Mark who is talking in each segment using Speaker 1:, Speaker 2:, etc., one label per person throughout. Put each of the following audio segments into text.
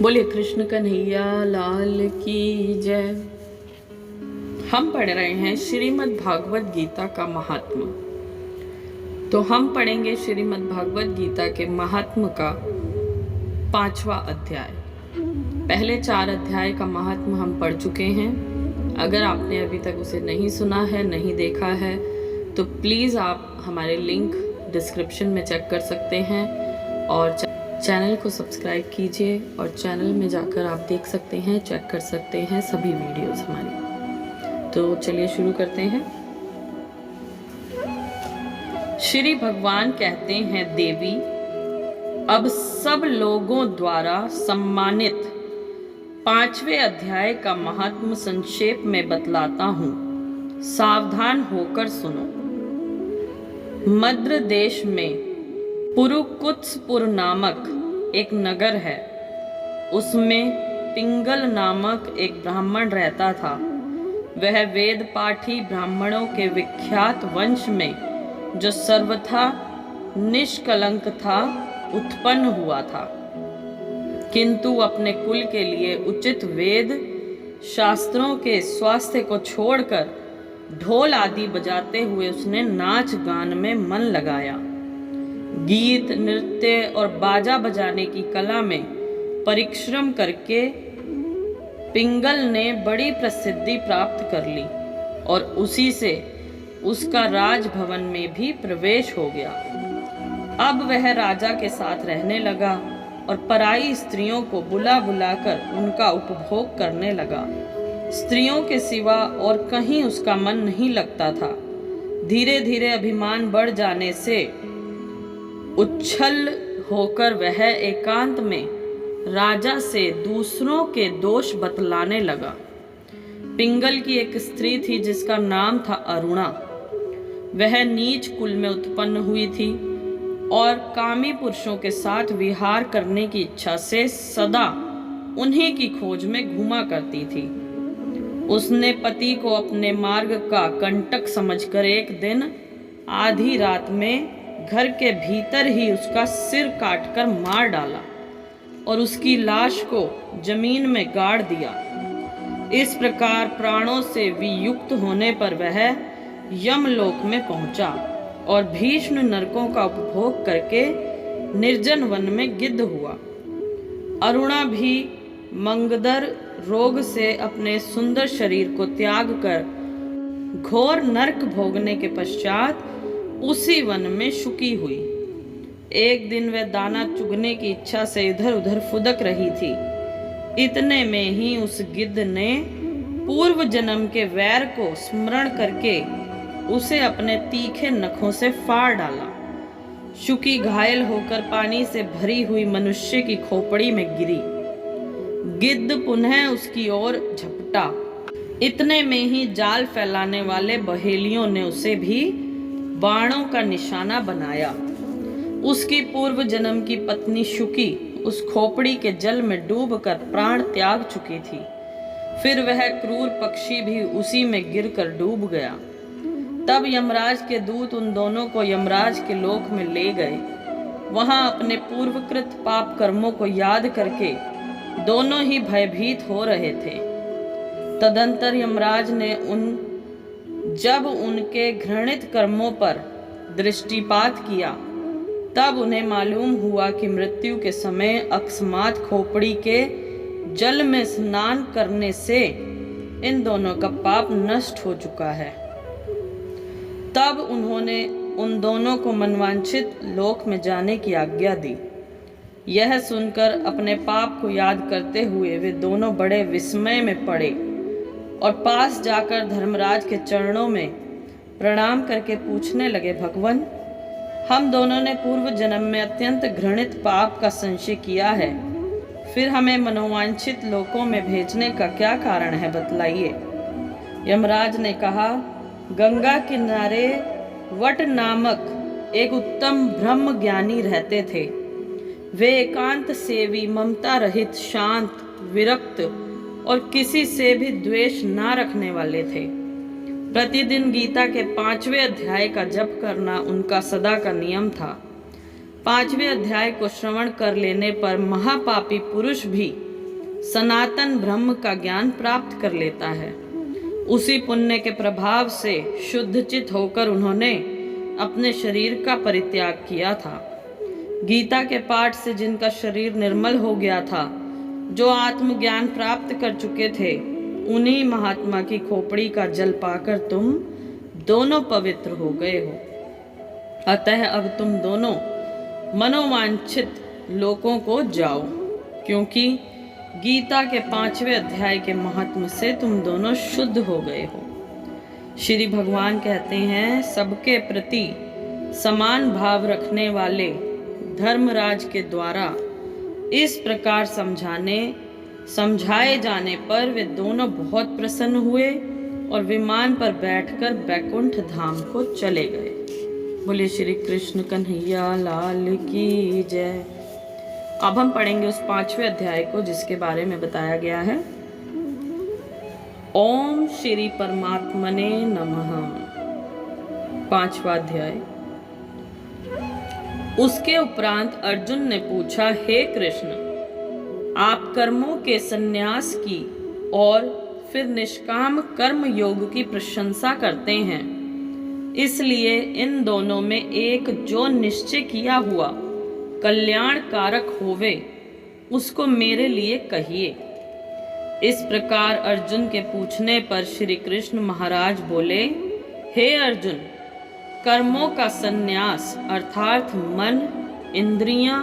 Speaker 1: बोले कृष्ण कन्हैया लाल की जय। हम पढ़ रहे हैं श्रीमद् भागवत गीता का महात्म। तो हम पढ़ेंगे श्रीमद् भागवत गीता के महात्म का 5वां अध्याय। पहले 4 अध्याय का महात्म हम पढ़ चुके हैं। अगर आपने अभी तक उसे नहीं सुना है, नहीं देखा है, तो प्लीज़ आप हमारे लिंक डिस्क्रिप्शन में चेक कर सकते हैं और चैनल को सब्सक्राइब कीजिए और चैनल में जाकर आप देख सकते हैं, चेक कर सकते हैं सभी वीडियोस हमारी। तो चलिए शुरू करते हैं। श्री भगवान कहते हैं, देवी अब सब लोगों द्वारा सम्मानित 5वें अध्याय का महात्म संक्षेप में बतलाता हूं, सावधान होकर सुनो। मद्र देश में पुरुकुत्सपुर नामक एक नगर है। उसमें पिंगल नामक एक ब्राह्मण रहता था। वह वेद पाठी ब्राह्मणों के विख्यात वंश में, जो सर्वथा निष्कलंक था, उत्पन्न हुआ था। किंतु अपने कुल के लिए उचित वेद शास्त्रों के स्वास्थ्य को छोड़कर ढोल आदि बजाते हुए उसने नाच गान में मन लगाया। गीत, नृत्य और बाजा बजाने की कला में परिश्रम करके पिंगल ने बड़ी प्रसिद्धि प्राप्त कर ली और उसी से उसका राजभवन में भी प्रवेश हो गया। अब वह राजा के साथ रहने लगा और पराई स्त्रियों को बुला बुलाकर उनका उपभोग करने लगा। स्त्रियों के सिवा और कहीं उसका मन नहीं लगता था। धीरे धीरे अभिमान बढ़ जाने से उच्छल होकर वह एकांत में राजा से दूसरों के दोष बतलाने लगा। पिंगल की एक स्त्री थी जिसका नाम था अरुणा। वह नीच कुल में उत्पन्न हुई थी और कामी पुरुषों के साथ विहार करने की इच्छा से सदा उन्हीं की खोज में घूमा करती थी। उसने पति को अपने मार्ग का कंटक समझकर एक दिन आधी रात में घर के भीतर ही उसका सिर काटकर मार डाला और उसकी लाश को जमीन में गाड़ दिया। इस प्रकार प्राणों से वियुक्त होने पर वह यमलोक में पहुंचा और भीष्म नरकों का उपभोग करके निर्जन वन में गिद्ध हुआ। अरुणा भी मंगदर रोग से अपने सुंदर शरीर को त्याग कर घोर नरक भोगने के पश्चात उसी वन में शुकी हुई। एक दिन वह दाना चुगने की इच्छा से इधर उधर फुदक रही थी। इतने में ही उस गिद्ध ने पूर्व जन्म के वैर को स्मरण करके उसे अपने तीखे नखों से फाड़ डाला। शुकी घायल होकर पानी से भरी हुई मनुष्य की खोपड़ी में गिरी। गिद्ध पुनः उसकी ओर झपटा। इतने में ही जाल फैलाने वाले बहेलियों ने उसे भी बाणों का निशाना बनाया। उसकी पूर्व जन्म की पत्नी शुकी उस खोपड़ी के जल में डूबकर प्राण त्याग चुकी थी। फिर वह क्रूर पक्षी भी उसी में गिरकर डूब गया। तब यमराज के दूत उन दोनों को यमराज के लोक में ले गए। वहां अपने पूर्वकृत पाप कर्मों को याद करके दोनों ही भयभीत हो रहे थे। तदंतर यमराज ने जब उनके घृणित कर्मों पर दृष्टिपात किया, तब उन्हें मालूम हुआ कि मृत्यु के समय अकस्मात खोपड़ी के जल में स्नान करने से इन दोनों का पाप नष्ट हो चुका है। तब उन्होंने उन दोनों को मनवांछित लोक में जाने की आज्ञा दी। यह सुनकर अपने पाप को याद करते हुए वे दोनों बड़े विस्मय में पड़े और पास जाकर धर्मराज के चरणों में प्रणाम करके पूछने लगे, भगवान, हम दोनों ने पूर्व जन्म में अत्यंत घृणित पाप का संशय किया है। फिर हमें मनोवांछित लोकों में भेजने का क्या कारण है, बतलाइए। यमराज ने कहा, गंगा किनारे वट नामक एक उत्तम ब्रह्म ज्ञानी रहते थे। वे एकांत सेवी, ममता रहित, शांत, विरक्त और किसी से भी द्वेष ना रखने वाले थे। प्रतिदिन गीता के 5वें अध्याय का जप करना उनका सदा का नियम था। 5वें अध्याय को श्रवण कर लेने पर महापापी पुरुष भी सनातन ब्रह्म का ज्ञान प्राप्त कर लेता है। उसी पुण्य के प्रभाव से शुद्धचित होकर उन्होंने अपने शरीर का परित्याग किया था। गीता के पाठ से जिनका शरीर निर्मल हो गया था, जो आत्मज्ञान प्राप्त कर चुके थे, उन्हीं महात्मा की खोपड़ी का जल पाकर तुम दोनों पवित्र हो गए हो। अतः अब तुम दोनों मनोवांछित लोकों को जाओ, क्योंकि गीता के 5वें अध्याय के महात्म से तुम दोनों शुद्ध हो गए हो। श्री भगवान कहते हैं, सबके प्रति समान भाव रखने वाले धर्मराज के द्वारा इस प्रकार समझाए जाने पर वे दोनों बहुत प्रसन्न हुए और विमान पर बैठकर बैकुंठ धाम को चले गए। बोले श्री कृष्ण कन्हैया लाल की जय। अब हम पढ़ेंगे उस 5वें अध्याय को जिसके बारे में बताया गया है। ओम श्री परमात्मने नमः। 5वां अध्याय। उसके उपरांत अर्जुन ने पूछा, हे कृष्ण, आप कर्मों के संन्यास की और फिर निष्काम कर्म योग की प्रशंसा करते हैं, इसलिए इन दोनों में एक जो निश्चय किया हुआ कल्याण कारक होवे, उसको मेरे लिए कहिए। इस प्रकार अर्जुन के पूछने पर श्री कृष्ण महाराज बोले, हे अर्जुन, कर्मों का संन्यास अर्थात मन, इंद्रियां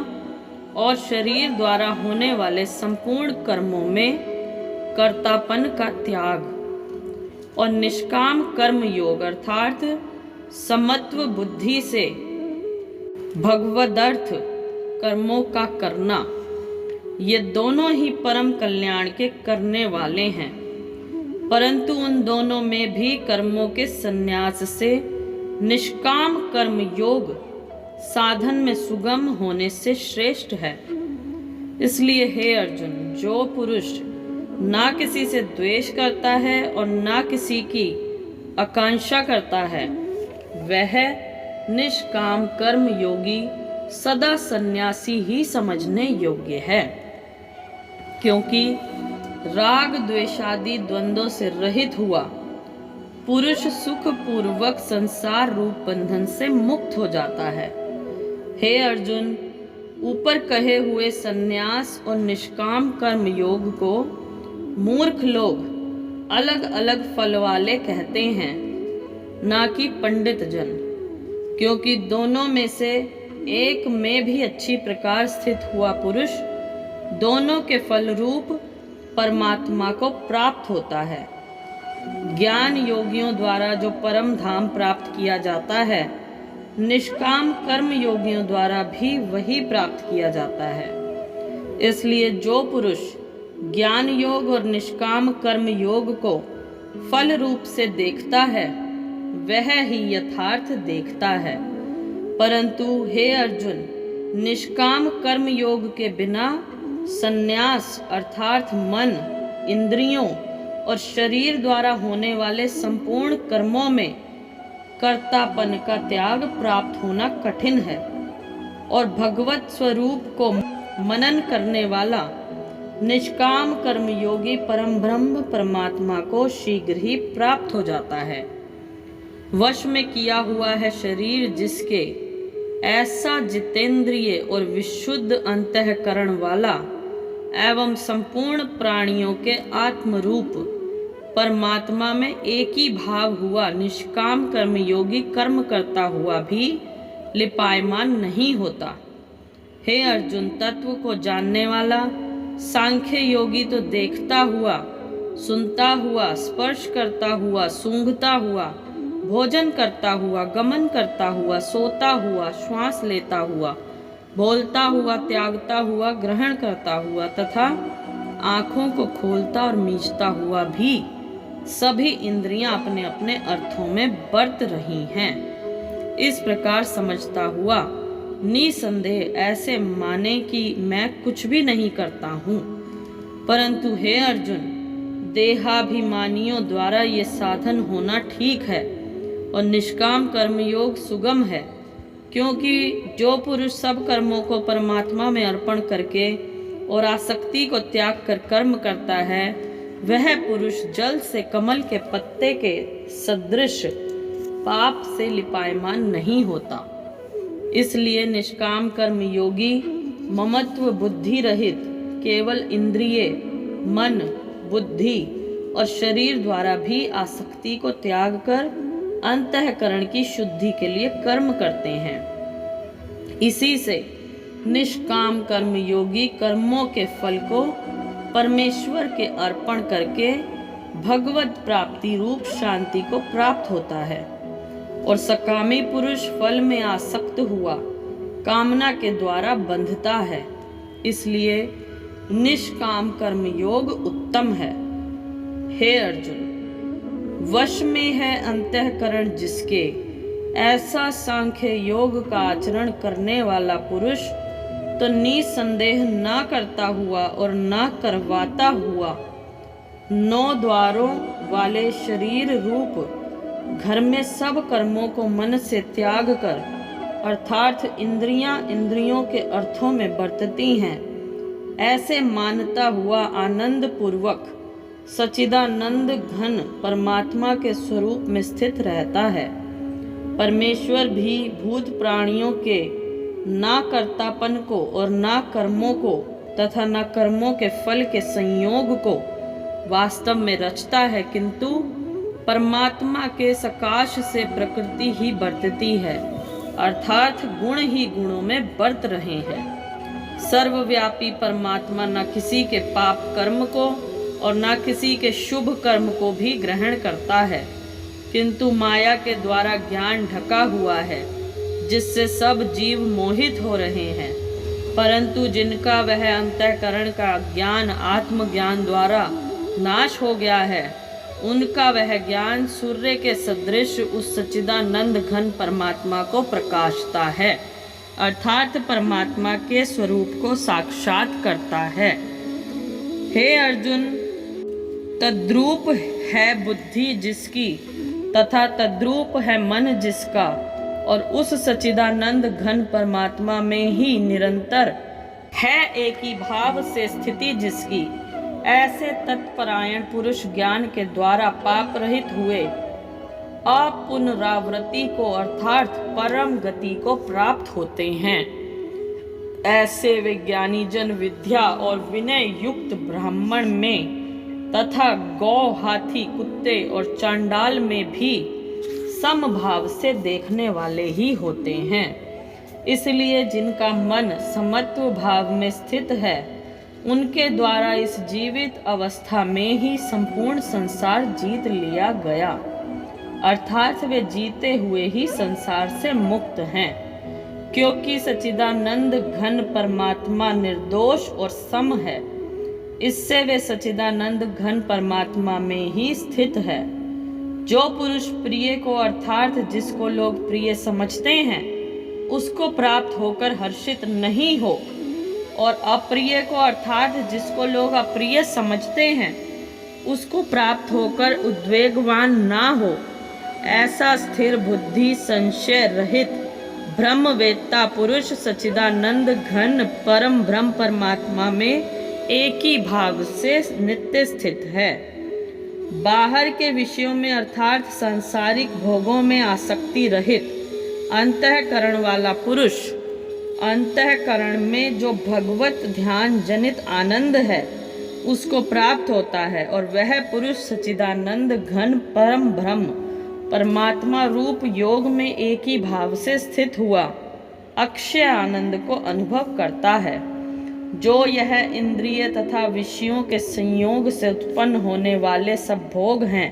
Speaker 1: और शरीर द्वारा होने वाले संपूर्ण कर्मों में कर्तापन का त्याग और निष्काम कर्म योग अर्थात समत्व बुद्धि से भगवदर्थ कर्मों का करना, ये दोनों ही परम कल्याण के करने वाले हैं। परंतु उन दोनों में भी कर्मों के संन्यास से निष्काम कर्म योग साधन में सुगम होने से श्रेष्ठ है। इसलिए हे अर्जुन, जो पुरुष ना किसी से द्वेष करता है और ना किसी की आकांक्षा करता है, वह निष्काम कर्म योगी सदा सन्यासी ही समझने योग्य है, क्योंकि राग द्वेषादि द्वंद्वों से रहित हुआ पुरुष सुख पूर्वक संसार रूप बंधन से मुक्त हो जाता है। हे अर्जुन, ऊपर कहे हुए संन्यास और निष्काम कर्म योग को मूर्ख लोग अलग अलग फल वाले कहते हैं, ना कि पंडित जन, क्योंकि दोनों में से एक में भी अच्छी प्रकार स्थित हुआ पुरुष दोनों के फल रूप परमात्मा को प्राप्त होता है। ज्ञान योगियों द्वारा जो परम धाम प्राप्त किया जाता है, निष्काम कर्म योगियों द्वारा भी वही प्राप्त किया जाता है। इसलिए जो पुरुष ज्ञान योग और निष्काम कर्म योग को फल रूप से देखता है, वह ही यथार्थ देखता है। परंतु हे अर्जुन, निष्काम कर्म योग के बिना संन्यास अर्थात मन, इंद्रियों और शरीर द्वारा होने वाले संपूर्ण कर्मों में कर्तापन का त्याग प्राप्त होना कठिन है, और भगवत स्वरूप को मनन करने वाला निष्काम कर्म योगी परम ब्रह्म परमात्मा को शीघ्र ही प्राप्त हो जाता है। वश में किया हुआ है शरीर जिसके, ऐसा जितेंद्रिय और विशुद्ध अंतःकरण वाला एवं संपूर्ण प्राणियों के आत्मरूप परमात्मा में एक ही भाव हुआ निष्काम कर्म योगी कर्म करता हुआ भी लिपायमान नहीं होता। हे अर्जुन, तत्व को जानने वाला सांख्य योगी तो देखता हुआ, सुनता हुआ, स्पर्श करता हुआ, सूंघता हुआ, भोजन करता हुआ, गमन करता हुआ, सोता हुआ, श्वास लेता हुआ, बोलता हुआ, त्यागता हुआ, ग्रहण करता हुआ तथा आँखों को खोलता और मीचता हुआ भी सभी इंद्रियां अपने अपने अर्थों में बरत रही हैं। इस प्रकार समझता हुआ निसंदेह ऐसे माने कि मैं कुछ भी नहीं करता हूँ। परंतु हे अर्जुन, देहाभिमानियों द्वारा ये साधन होना ठीक है और निष्काम कर्मयोग सुगम है, क्योंकि जो पुरुष सब कर्मों को परमात्मा में अर्पण करके और आसक्ति को त्याग कर कर्म करता है, वह पुरुष जल से कमल के पत्ते के सदृश पाप से लिपायमान नहीं होता। इसलिए निष्काम कर्म योगी ममत्व बुद्धि रहित केवल इंद्रिय, मन, बुद्धि और शरीर द्वारा भी आसक्ति को त्याग कर अंतःकरण की शुद्धि के लिए कर्म करते हैं। इसी से निष्काम कर्म योगी कर्मों के फल को परमेश्वर के अर्पण करके भगवत प्राप्ति रूप शांति को प्राप्त होता है, और सकामी पुरुष फल में आसक्त हुआ कामना के द्वारा बंधता है। इसलिए निष्काम कर्म योग उत्तम है। हे अर्जुन, वश में है अंतःकरण जिसके, ऐसा सांख्य योग का आचरण करने वाला पुरुष तो निसंदेह ना करता हुआ और ना करवाता हुआ 9 द्वारों वाले शरीर रूप घर में सब कर्मों को मन से त्याग कर, अर्थात इंद्रियां इंद्रियों के अर्थों में बरतती हैं, ऐसे मानता हुआ आनंद पूर्वक सच्चिदानंद घन परमात्मा के स्वरूप में स्थित रहता है। परमेश्वर भी भूत प्राणियों के ना कर्तापन को और ना कर्मों को तथा ना कर्मों के फल के संयोग को वास्तव में रचता है, किंतु परमात्मा के सकाश से प्रकृति ही बरतती है, अर्थात गुण ही गुणों में बरत रहे हैं। सर्वव्यापी परमात्मा न किसी के पाप कर्म को और न किसी के शुभ कर्म को भी ग्रहण करता है, किंतु माया के द्वारा ज्ञान ढका हुआ है, जिससे सब जीव मोहित हो रहे हैं। परंतु जिनका वह अंतःकरण का ज्ञान आत्मज्ञान द्वारा नाश हो गया है, उनका वह ज्ञान सूर्य के सदृश उस सच्चिदानंद घन परमात्मा को प्रकाशता है, अर्थात परमात्मा के स्वरूप को साक्षात करता है। हे अर्जुन, तद्रूप है बुद्धि जिसकी तथा तद्रूप है मन जिसका, और उस सच्चिदानंद घन परमात्मा में ही निरंतर है एक ही भाव से स्थिति जिसकी, ऐसे तत्परायण पुरुष ज्ञान के द्वारा पाप रहित हुए अपुनरावृत्ति को अर्थात परम गति को प्राप्त होते हैं। ऐसे विज्ञानी जन विद्या और विनय युक्त ब्राह्मण में तथा गौ, हाथी, कुत्ते और चांडाल में भी समभाव से देखने वाले ही होते हैं। इसलिए जिनका मन समत्व भाव में स्थित है, उनके द्वारा इस जीवित अवस्था में ही संपूर्ण संसार जीत लिया गया, अर्थात वे जीते हुए ही संसार से मुक्त हैं, क्योंकि सच्चिदानंद घन परमात्मा निर्दोष और सम है। इससे वे सच्चिदानंद घन परमात्मा में ही स्थित है। जो पुरुष प्रिय को अर्थात जिसको लोग प्रिय समझते हैं उसको प्राप्त होकर हर्षित नहीं हो, और अप्रिय को अर्थात जिसको लोग अप्रिय समझते हैं उसको प्राप्त होकर उद्वेगवान ना हो, ऐसा स्थिर बुद्धि संशय रहित ब्रह्मवेत्ता पुरुष सच्चिदानंद घन परम ब्रह्म परमात्मा में एक ही भाव से नित्य स्थित है। बाहर के विषयों में अर्थात सांसारिक भोगों में आसक्ति रहित अंतःकरण वाला पुरुष अंतःकरण में जो भगवत ध्यान जनित आनंद है उसको प्राप्त होता है, और वह पुरुष सच्चिदानंद घन परम ब्रह्म परमात्मा रूप योग में एक ही भाव से स्थित हुआ अक्षय आनंद को अनुभव करता है। जो यह इंद्रिय तथा विषयों के संयोग से उत्पन्न होने वाले सब भोग हैं,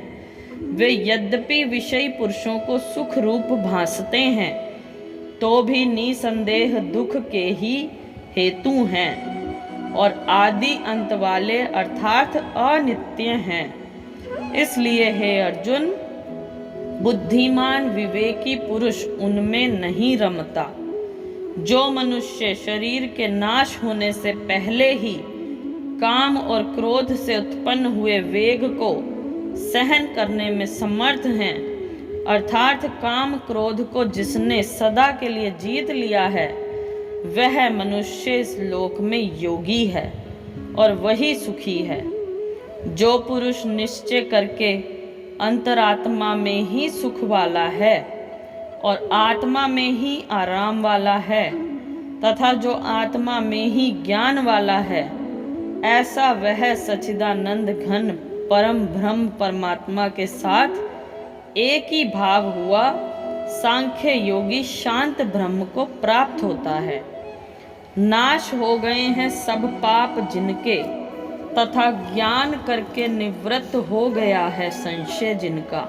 Speaker 1: वे यद्यपि विषयी पुरुषों को सुख रूप भासते हैं, तो भी निसंदेह दुख के ही हेतु हैं और आदि अंत वाले अर्थात अनित्य हैं। इसलिए हे अर्जुन, बुद्धिमान विवेकी पुरुष उनमें नहीं रमता। जो मनुष्य शरीर के नाश होने से पहले ही काम और क्रोध से उत्पन्न हुए वेग को सहन करने में समर्थ हैं, अर्थात काम क्रोध को जिसने सदा के लिए जीत लिया है, वह मनुष्य इस लोक में योगी है। और वही सुखी है। जो पुरुष निश्चय करके अंतरात्मा में ही सुख वाला है और आत्मा में ही आराम वाला है तथा जो आत्मा में ही ज्ञान वाला है, ऐसा वह सच्चिदानंद घन परम ब्रह्म परमात्मा के साथ एक ही भाव हुआ सांख्य योगी शांत ब्रह्म को प्राप्त होता है। नाश हो गए हैं सब पाप जिनके, तथा ज्ञान करके निवृत्त हो गया है संशय जिनका,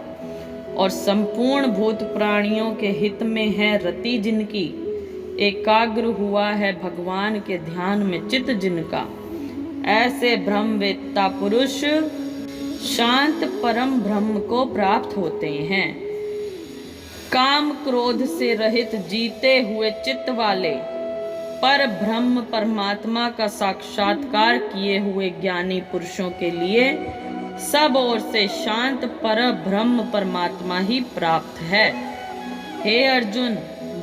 Speaker 1: और संपूर्ण भूत प्राणियों के हित में है रति जिनकी, एकाग्र हुआ है भगवान के ध्यान में चित्त जिनका, ऐसे ब्रह्मवेत्ता पुरुष शांत परम ब्रह्म को प्राप्त होते हैं। काम क्रोध से रहित जीते हुए चित्त वाले पर ब्रह्म परमात्मा का साक्षात्कार किए हुए ज्ञानी पुरुषों के लिए सब ओर से शांत पर ब्रह्म परमात्मा ही प्राप्त है। हे अर्जुन,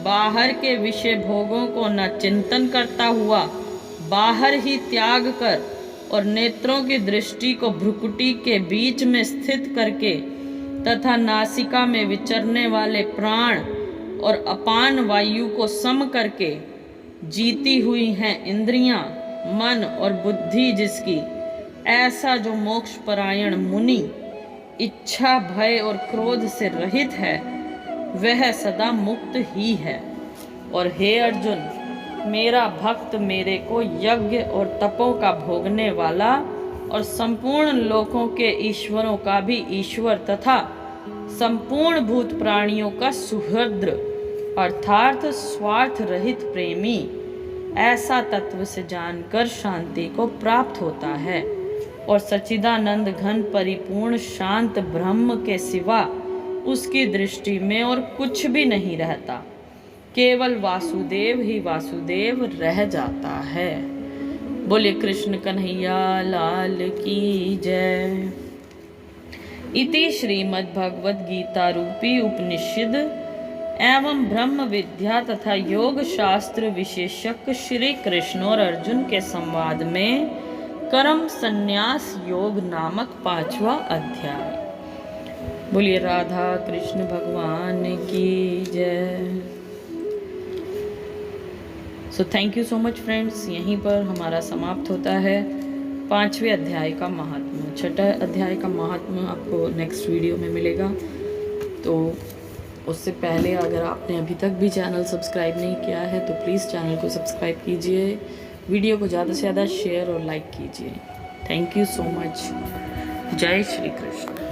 Speaker 1: बाहर के विषय भोगों को न चिंतन करता हुआ बाहर ही त्याग कर और नेत्रों की दृष्टि को भ्रुकुटी के बीच में स्थित करके तथा नासिका में विचरने वाले प्राण और अपान वायु को सम करके जीती हुई हैं इंद्रियां, मन और बुद्धि जिसकी, ऐसा जो मोक्ष परायण मुनि इच्छा भय और क्रोध से रहित है वह सदा मुक्त ही है। और हे अर्जुन, मेरा भक्त मेरे को यज्ञ और तपों का भोगने वाला और संपूर्ण लोकों के ईश्वरों का भी ईश्वर तथा संपूर्ण भूत प्राणियों का सुहृद अर्थात स्वार्थ रहित प्रेमी, ऐसा तत्व से जानकर शांति को प्राप्त होता है और सच्चिदानंद घन परिपूर्ण शांत ब्रह्म के सिवा उसकी दृष्टि में और कुछ भी नहीं रहता, केवल वासुदेव ही वासुदेव रह जाता है। बोले कृष्ण कन्हैया लाल की जय। इति श्रीमद् भगवद गीता रूपी उपनिषद एवं ब्रह्म विद्या तथा योग शास्त्र विशेषज्ञ श्री कृष्ण और अर्जुन के संवाद में कर्म संन्यास योग नामक 5वां अध्याय। बोलिए राधा कृष्ण भगवान की जय। So thank you so much friends. यहीं पर हमारा समाप्त होता है 5वें अध्याय का महात्म्य। 6ठा अध्याय का महात्म्य आपको नेक्स्ट वीडियो में मिलेगा। तो उससे पहले अगर आपने अभी तक भी चैनल सब्सक्राइब नहीं किया है तो प्लीज़ चैनल को सब्सक्राइब कीजिए, वीडियो को ज़्यादा से ज़्यादा शेयर और लाइक कीजिए। Thank you so much. जय श्री कृष्ण।